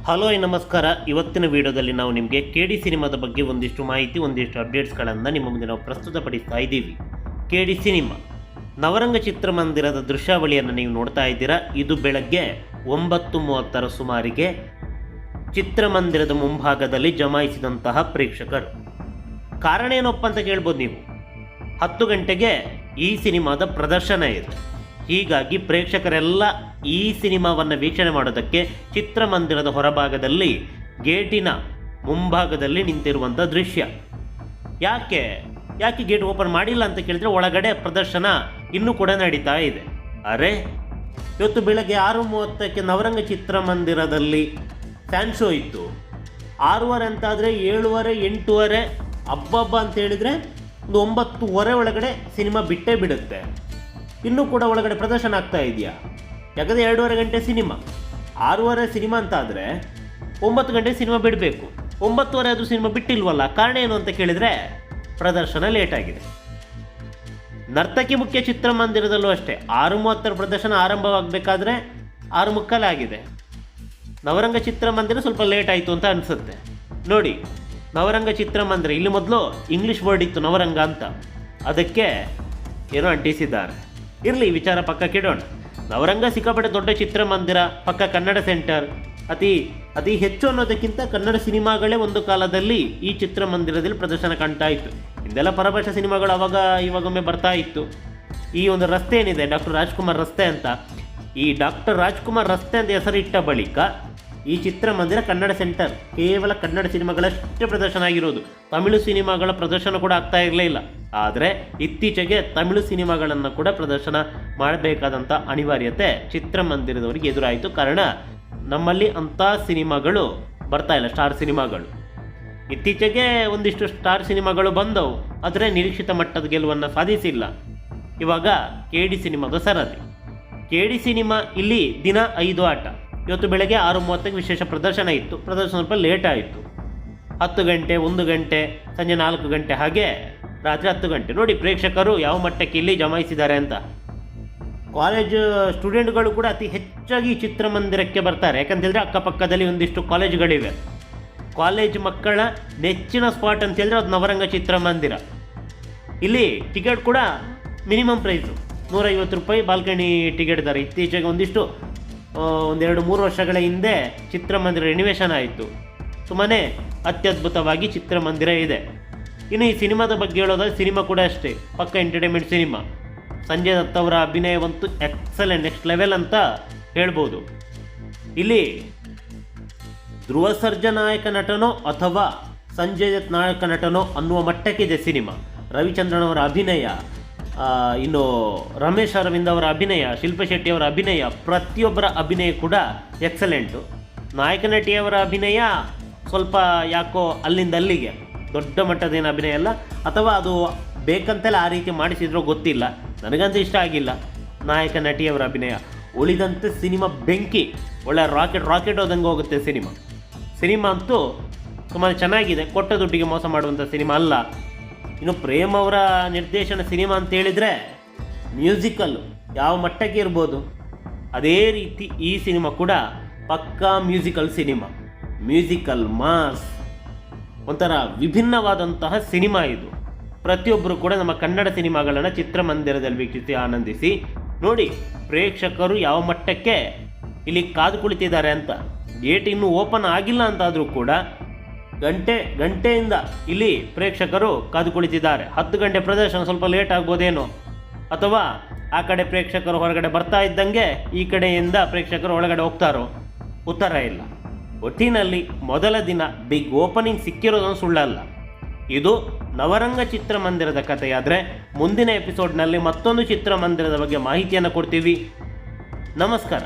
Hello ನಮಸ್ಕಾರ. ಇವತ್ತಿನ ವಿಡಿಯೋದಲ್ಲಿ ನಾವು ನಿಮಗೆ KD ಸಿನಿಮಾದ ಬಗ್ಗೆ ಒಂದಿಷ್ಟು ಮಾಹಿತಿ, ಒಂದಿಷ್ಟು ಅಪ್ಡೇಟ್ಸ್ಗಳನ್ನು ನಿಮ್ಮ ಮುಂದೆ ನಾವು ಪ್ರಸ್ತುತಪಡಿಸ್ತಾ ಇದ್ದೀವಿ. KD ಸಿನಿಮಾ ನವರಂಗ ಚಿತ್ರಮಂದಿರದ ದೃಶ್ಯಾವಳಿಯನ್ನು ನೀವು ನೋಡ್ತಾ ಇದ್ದೀರಾ. ಇದು ಬೆಳಗ್ಗೆ 9:30 ಸುಮಾರಿಗೆ ಚಿತ್ರಮಂದಿರದ ಮುಂಭಾಗದಲ್ಲಿ ಜಮಾಯಿಸಿದಂತಹ ಪ್ರೇಕ್ಷಕರು. ಕಾರಣ ಏನಪ್ಪ ಅಂತ ಕೇಳ್ಬೋದು ನೀವು. 10 ಗಂಟೆಗೆ ಈ ಸಿನಿಮಾದ ಪ್ರದರ್ಶನ ಇದೆ. ಹೀಗಾಗಿ ಪ್ರೇಕ್ಷಕರೆಲ್ಲ ಈ ಸಿನಿಮಾವನ್ನು ವೀಕ್ಷಣೆ ಮಾಡೋದಕ್ಕೆ ಚಿತ್ರಮಂದಿರದ ಹೊರಭಾಗದಲ್ಲಿ ಗೇಟಿನ ಮುಂಭಾಗದಲ್ಲಿ ನಿಂತಿರುವಂಥ ದೃಶ್ಯ. ಯಾಕೆ ಗೇಟ್ ಓಪನ್ ಮಾಡಿಲ್ಲ ಅಂತ ಕೇಳಿದರೆ ಒಳಗಡೆ ಪ್ರದರ್ಶನ ಇನ್ನೂ ಕೂಡ ನಡೀತಾ ಇದೆ. ಅರೆ, ಇವತ್ತು ಬೆಳಗ್ಗೆ 6:30ಕ್ಕೆ ನವರಂಗ ಚಿತ್ರಮಂದಿರದಲ್ಲಿ ಫ್ಯಾನ್ ಶೋ ಇತ್ತು. 6:30 ಅಂತಾದರೆ 7:30 8:30 ಹಬ್ಬ ಅಂತ ಹೇಳಿದರೆ ಒಂದು 9:30 ಒಳಗಡೆ ಸಿನಿಮಾ ಬಿಟ್ಟೇ ಬಿಡುತ್ತೆ. ಇನ್ನೂ ಕೂಡ ಒಳಗಡೆ ಪ್ರದರ್ಶನ ಆಗ್ತಾ ಇದೆಯಾ? ಯಾಕಂದರೆ 2:30 ಗಂಟೆ ಸಿನಿಮಾ, 6:30 ಸಿನಿಮಾ ಅಂತ ಆದರೆ 9 ಗಂಟೆ ಸಿನಿಮಾ ಬಿಡಬೇಕು. 9:30 ಅದು ಸಿನಿಮಾ ಬಿಟ್ಟಿಲ್ವಲ್ಲ. ಕಾರಣ ಏನು ಅಂತ ಕೇಳಿದರೆ ಪ್ರದರ್ಶನ ಲೇಟ್ ಆಗಿದೆ. ನರ್ತಕಿ ಮುಖ್ಯ ಚಿತ್ರಮಂದಿರದಲ್ಲೂ ಅಷ್ಟೇ 6:30 ಪ್ರದರ್ಶನ ಆರಂಭವಾಗಬೇಕಾದ್ರೆ 6:45 ಆಗಿದೆ. ನವರಂಗ ಚಿತ್ರಮಂದಿರ ಸ್ವಲ್ಪ ಲೇಟ್ ಆಯಿತು ಅಂತ ಅನಿಸುತ್ತೆ. ನೋಡಿ, ನವರಂಗ ಚಿತ್ರಮಂದಿರ ಇಲ್ಲಿ ಮೊದಲು ಇಂಗ್ಲೀಷ್ ವರ್ಡ್ ಇತ್ತು ನವರಂಗ ಅಂತ, ಅದಕ್ಕೆ ಏನೋ ಅಂಟಿಸಿದ್ದಾರೆ. ಇರಲಿ, ವಿಚಾರ ಪಕ್ಕಕ್ಕಿಡೋಣ. ನವರಂಗ ಸಿಕ್ಕಾಪಟ್ಟೆ ದೊಡ್ಡ ಚಿತ್ರಮಂದಿರ, ಪಕ್ಕ ಕನ್ನಡ ಸೆಂಟರ್. ಅತಿ ಹೆಚ್ಚು ಅನ್ನೋದಕ್ಕಿಂತ ಕನ್ನಡ ಸಿನಿಮಾಗಳೇ ಒಂದು ಕಾಲದಲ್ಲಿ ಈ ಚಿತ್ರಮಂದಿರದಲ್ಲಿ ಪ್ರದರ್ಶನ ಕಾಣ್ತಾ ಇತ್ತು. ಇಂದೆಲ್ಲ ಪರಭಾಷಾ ಸಿನಿಮಾಗಳು ಇವಾಗೊಮ್ಮೆ ಬರ್ತಾ ಇತ್ತು. ಈ ಒಂದು ರಸ್ತೆ ಏನಿದೆ, ಡಾಕ್ಟರ್ ರಾಜ್ಕುಮಾರ್ ರಸ್ತೆ ಅಂತ, ಈ ಡಾಕ್ಟರ್ ರಾಜ್ಕುಮಾರ್ ರಸ್ತೆ ಅಂತ ಹೆಸರಿಟ್ಟ ಬಳಿಕ ಈ ಚಿತ್ರಮಂದಿರ ಕನ್ನಡ ಸೆಂಟರ್. ಕೇವಲ ಕನ್ನಡ ಸಿನಿಮಾಗಳಷ್ಟೇ ಪ್ರದರ್ಶನ ಆಗಿರೋದು. ತಮಿಳು ಸಿನಿಮಾಗಳ ಪ್ರದರ್ಶನ ಕೂಡ ಆಗ್ತಾ ಇರಲಿಲ್ಲ. ಆದರೆ ಇತ್ತೀಚೆಗೆ ತಮಿಳು ಸಿನಿಮಾಗಳನ್ನು ಕೂಡ ಪ್ರದರ್ಶನ ಮಾಡಬೇಕಾದಂಥ ಅನಿವಾರ್ಯತೆ ಚಿತ್ರಮಂದಿರದವರಿಗೆ ಎದುರಾಯಿತು. ಕಾರಣ, ನಮ್ಮಲ್ಲಿ ಅಂಥ ಸಿನಿಮಾಗಳು ಬರ್ತಾ ಇಲ್ಲ, ಸ್ಟಾರ್ ಸಿನಿಮಾಗಳು. ಇತ್ತೀಚೆಗೆ ಒಂದಿಷ್ಟು ಸ್ಟಾರ್ ಸಿನಿಮಾಗಳು ಬಂದವು, ಆದರೆ ನಿರೀಕ್ಷಿತ ಮಟ್ಟದ ಗೆಲುವನ್ನು ಸಾಧಿಸಿಲ್ಲ. ಇವಾಗ KD ಸಿನಿಮಾದ ಸರದಿ. KD ಸಿನಿಮಾ ಇಲ್ಲಿ ದಿನ 5 ಆಟ. ಇವತ್ತು ಬೆಳಗ್ಗೆ 6:30ಕ್ಕೆ ವಿಶೇಷ ಪ್ರದರ್ಶನ ಇತ್ತು. ಪ್ರದರ್ಶನ ಸ್ವಲ್ಪ ಲೇಟ್ ಆಯಿತು. 10 ಗಂಟೆ, 1 ಗಂಟೆ, ಸಂಜೆ 4 ಗಂಟೆ, ಹಾಗೆ ರಾತ್ರಿ 10 ಗಂಟೆ. ನೋಡಿ ಪ್ರೇಕ್ಷಕರು ಯಾವ ಮಟ್ಟಕ್ಕೆ ಇಲ್ಲಿ ಜಮಾಯಿಸಿದ್ದಾರೆ ಅಂತ. ಕಾಲೇಜ್ ಸ್ಟೂಡೆಂಟ್ಗಳು ಕೂಡ ಅತಿ ಹೆಚ್ಚಾಗಿ ಚಿತ್ರಮಂದಿರಕ್ಕೆ ಬರ್ತಾರೆ. ಯಾಕಂತೇಳಿದ್ರೆ ಅಕ್ಕಪಕ್ಕದಲ್ಲಿ ಒಂದಿಷ್ಟು ಕಾಲೇಜುಗಳಿವೆ. ಕಾಲೇಜ್ ಮಕ್ಕಳ ನೆಚ್ಚಿನ ಸ್ಪಾಟ್ ಅಂತ ಹೇಳಿದ್ರೆ ಅದು ನವರಂಗ ಚಿತ್ರಮಂದಿರ. ಇಲ್ಲಿ ಟಿಕೆಟ್ ಕೂಡ ಮಿನಿಮಮ್ ಪ್ರೈಸು 150 ರೂಪಾಯಿ ಬಾಲ್ಕನಿ ಟಿಕೆಟ್ ಇದ್ದಾರೆ. ಇತ್ತೀಚೆಗೆ ಒಂದಿಷ್ಟು 1-2-3 ವರ್ಷಗಳ ಹಿಂದೆ ಚಿತ್ರಮಂದಿರ ರಿನಿವೇಷನ್ ಆಯಿತು. ತುಂಬಾ ಅತ್ಯದ್ಭುತವಾಗಿ ಚಿತ್ರಮಂದಿರ ಇದೆ. ಇನ್ನು ಈ ಸಿನಿಮಾದ ಬಗ್ಗೆ ಹೇಳೋದಾದ್ರೆ ಸಿನಿಮಾ ಕೂಡ ಅಷ್ಟೇ ಪಕ್ಕ ಎಂಟರ್ಟೈನ್ಮೆಂಟ್ ಸಿನಿಮಾ. ಸಂಜಯ್ ದತ್ ಅವರ ಅಭಿನಯವಂತೂ ಎಕ್ಸಲೆಂಟ್, ನೆಕ್ಸ್ಟ್ ಲೆವೆಲ್ ಅಂತ ಹೇಳ್ಬೋದು. ಇಲ್ಲಿ ಧ್ರುವ ಸರ್ಜಾ ನಾಯಕ ನಟನೋ ಅಥವಾ ಸಂಜಯ್ ದತ್ ನಾಯಕ ನಟನೋ ಅನ್ನುವ ಮಟ್ಟಕ್ಕಿದೆ ಸಿನಿಮಾ. ರವಿಚಂದ್ರನ್ ಅವರ ಅಭಿನಯ, ಇನ್ನು ರಮೇಶ್ ಅರವಿಂದ್ ಅವರ ಅಭಿನಯ, ಶಿಲ್ಪಾ ಶೆಟ್ಟಿ ಅವರ ಅಭಿನಯ, ಪ್ರತಿಯೊಬ್ಬರ ಅಭಿನಯ ಕೂಡ ಎಕ್ಸಲೆಂಟು. ನಾಯಕ ನಟಿಯವರ ಅಭಿನಯ ಸ್ವಲ್ಪ ಯಾಕೋ ಅಲ್ಲಿಂದ ಅಲ್ಲಿಗೆ, ದೊಡ್ಡ ಮಟ್ಟದೇನು ಅಭಿನಯ ಅಲ್ಲ, ಅಥವಾ ಅದು ಬೇಕಂತೆಲ್ಲ ಆ ರೀತಿ ಮಾಡಿಸಿದ್ರೋ ಗೊತ್ತಿಲ್ಲ. ನನಗಂತೂ ಇಷ್ಟ ಆಗಿಲ್ಲ ನಾಯಕ ನಟಿಯವರ ಅಭಿನಯ. ಉಳಿದಂತೆ ಸಿನಿಮಾ ಬೆಂಕಿ, ಒಳ್ಳೆ ರಾಕೆಟ್ ಹೋದಂಗೆ ಹೋಗುತ್ತೆ ಸಿನಿಮಾ ಅಂತೂ ತುಂಬಾ ಚೆನ್ನಾಗಿದೆ. ಕೊಟ್ಟ ದುಡ್ಡಿಗೆ ಮೋಸ ಮಾಡುವಂಥ ಸಿನಿಮಾ ಅಲ್ಲ. ಇನ್ನು ಪ್ರೇಮ್ ಅವರ ನಿರ್ದೇಶನ ಸಿನಿಮಾ ಅಂತ ಹೇಳಿದರೆ ಮ್ಯೂಸಿಕಲ್ಲು ಯಾವ ಮಟ್ಟಕ್ಕೆ ಇರ್ಬೋದು, ಅದೇ ರೀತಿ ಈ ಸಿನಿಮಾ ಕೂಡ ಪಕ್ಕಾ ಮ್ಯೂಸಿಕಲ್ ಸಿನಿಮಾ. ಮ್ಯೂಸಿಕಲ್ ಮಾಸ್, ಒಂಥರ ವಿಭಿನ್ನವಾದಂತಹ ಸಿನಿಮಾ ಇದು. ಪ್ರತಿಯೊಬ್ಬರು ಕೂಡ ನಮ್ಮ ಕನ್ನಡ ಸಿನಿಮಾಗಳನ್ನು ಚಿತ್ರಮಂದಿರದಲ್ಲಿ ವೀಕ್ಷಿಸಿ ಆನಂದಿಸಿ. ನೋಡಿ ಪ್ರೇಕ್ಷಕರು ಯಾವ ಮಟ್ಟಕ್ಕೆ ಇಲ್ಲಿ ಕಾದು ಕುಳಿತಿದ್ದಾರೆ ಅಂತ. ಗೇಟ್ ಇನ್ನೂ ಓಪನ್ ಆಗಿಲ್ಲ ಅಂತಾದರೂ ಕೂಡ ಗಂಟೆಯಿಂದ ಇಲ್ಲಿ ಪ್ರೇಕ್ಷಕರು ಕಾದು ಕುಳಿತಿದ್ದಾರೆ. 10 ಗಂಟೆ ಪ್ರದರ್ಶನ ಸ್ವಲ್ಪ ಲೇಟ್ ಆಗ್ಬೋದೇನೋ, ಅಥವಾ ಆ ಕಡೆ ಪ್ರೇಕ್ಷಕರು ಹೊರಗಡೆ ಬರ್ತಾ ಇದ್ದಂಗೆ ಈ ಕಡೆಯಿಂದ ಪ್ರೇಕ್ಷಕರು ಒಳಗಡೆ ಹೋಗ್ತಾರೋ, ಉತ್ತರ ಇಲ್ಲ. ಒಟ್ಟಿನಲ್ಲಿ ಮೊದಲ ದಿನ ಬಿಗ್ ಓಪನಿಂಗ್ ಸಿಕ್ಕಿರೋದನ್ನು ಸುಳ್ಳಲ್ಲ. ಇದು ನವರಂಗ ಚಿತ್ರಮಂದಿರದ ಕಥೆಯಾದರೆ ಮುಂದಿನ ಎಪಿಸೋಡ್ನಲ್ಲಿ ಮತ್ತೊಂದು ಚಿತ್ರಮಂದಿರದ ಬಗ್ಗೆ ಮಾಹಿತಿಯನ್ನು ಕೊಡ್ತೀವಿ. ನಮಸ್ಕಾರ.